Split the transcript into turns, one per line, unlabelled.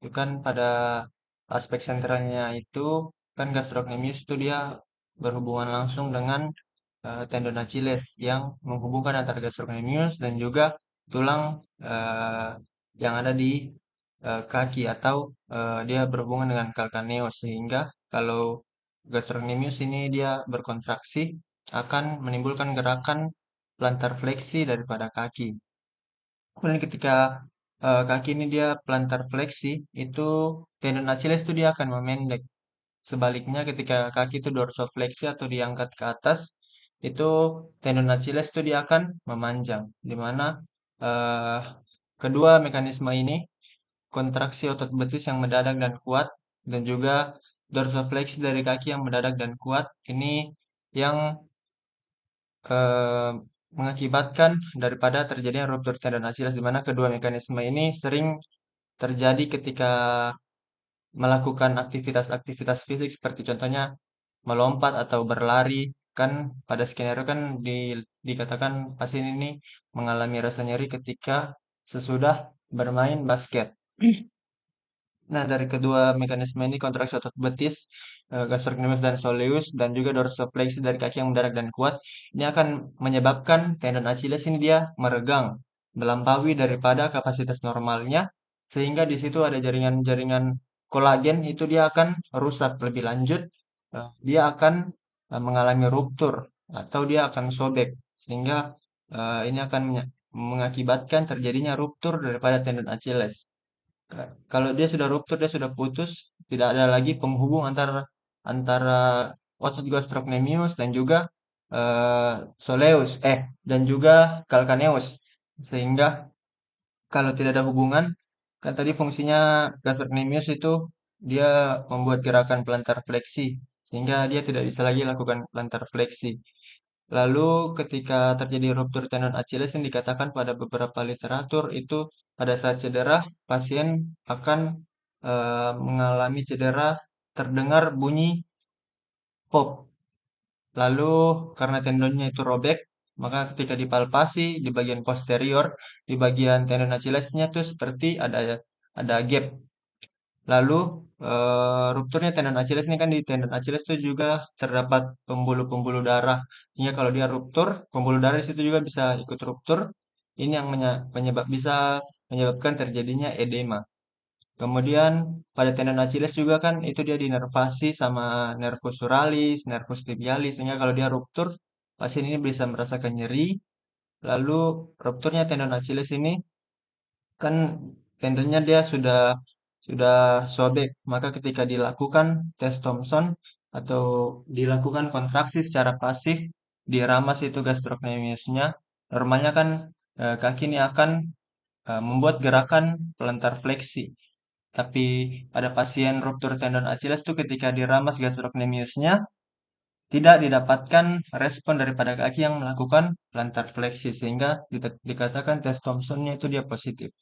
Itu kan pada aspek sentralnya itu kan gastrocnemius itu dia berhubungan langsung dengan tendon Achilles yang menghubungkan antara gastrocnemius dan juga tulang yang ada di kaki atau dia berhubungan dengan calcaneus sehingga kalau gastrocnemius ini dia berkontraksi akan menimbulkan gerakan plantar fleksi daripada kaki. Kemudian ketika kaki ini dia plantar fleksi, itu tendon Achilles itu dia akan memendek. Sebaliknya ketika kaki itu dorsofleksi atau diangkat ke atas, itu tendon Achilles itu dia akan memanjang. Di mana eh, kedua mekanisme ini, kontraksi otot betis yang mendadak dan kuat, dan juga dorsofleksi dari kaki yang mendadak dan kuat, ini yang eh, mengakibatkan daripada terjadinya ruptur tendon Achilles di mana kedua mekanisme ini sering terjadi ketika melakukan aktivitas-aktivitas fisik seperti contohnya melompat atau berlari kan pada skenario kan dikatakan pasien ini mengalami rasa nyeri ketika sesudah bermain basket. Nah, dari kedua mekanisme ini kontraksi otot betis, gastrocnemius dan soleus dan juga dorsofleksi dari kaki yang mendadak dan kuat, ini akan menyebabkan tendon Achilles ini dia meregang, melampaui daripada kapasitas normalnya, sehingga di situ ada jaringan-jaringan kolagen itu dia akan rusak lebih lanjut, dia akan mengalami ruptur atau dia akan sobek, sehingga ini akan mengakibatkan terjadinya ruptur daripada tendon Achilles. Kalau dia sudah ruptur, dia sudah putus, tidak ada lagi penghubung antara antara otot gastrocnemius dan juga soleus, dan juga calcaneus. Sehingga kalau tidak ada hubungan, kan tadi fungsinya gastrocnemius itu dia membuat gerakan plantar fleksi, sehingga dia tidak bisa lagi lakukan plantar fleksi. Lalu ketika terjadi ruptur tendon Achilles yang dikatakan pada beberapa literatur itu pada saat cedera pasien akan mengalami cedera terdengar bunyi pop. Lalu karena tendonnya itu robek, maka ketika dipalpasi di bagian posterior, di bagian tendon Achillesnya tuh seperti ada gap. Lalu rupturnya tendon Achilles ini kan di tendon Achilles itu juga terdapat pembuluh-pembuluh darah. Sehingga kalau dia ruptur, pembuluh darah di situ juga bisa ikut ruptur. Ini yang bisa menyebabkan terjadinya edema. Kemudian pada tendon Achilles juga kan itu dia dinervasi sama nervus suralis, nervus tibialis. Sehingga kalau dia ruptur, pasien ini bisa merasakan nyeri. Lalu rupturnya tendon Achilles ini kan tendonnya dia sudah sobek, maka ketika dilakukan tes Thomson atau dilakukan kontraksi secara pasif, diramas itu gastrocnemiusnya, normalnya kan kaki ini akan membuat gerakan pelentar fleksi. Tapi pada pasien ruptur tendon Achilles itu ketika diramas gastrocnemiusnya, tidak didapatkan respon daripada kaki yang melakukan plantar fleksi, sehingga dikatakan tes Thomsonnya itu dia positif.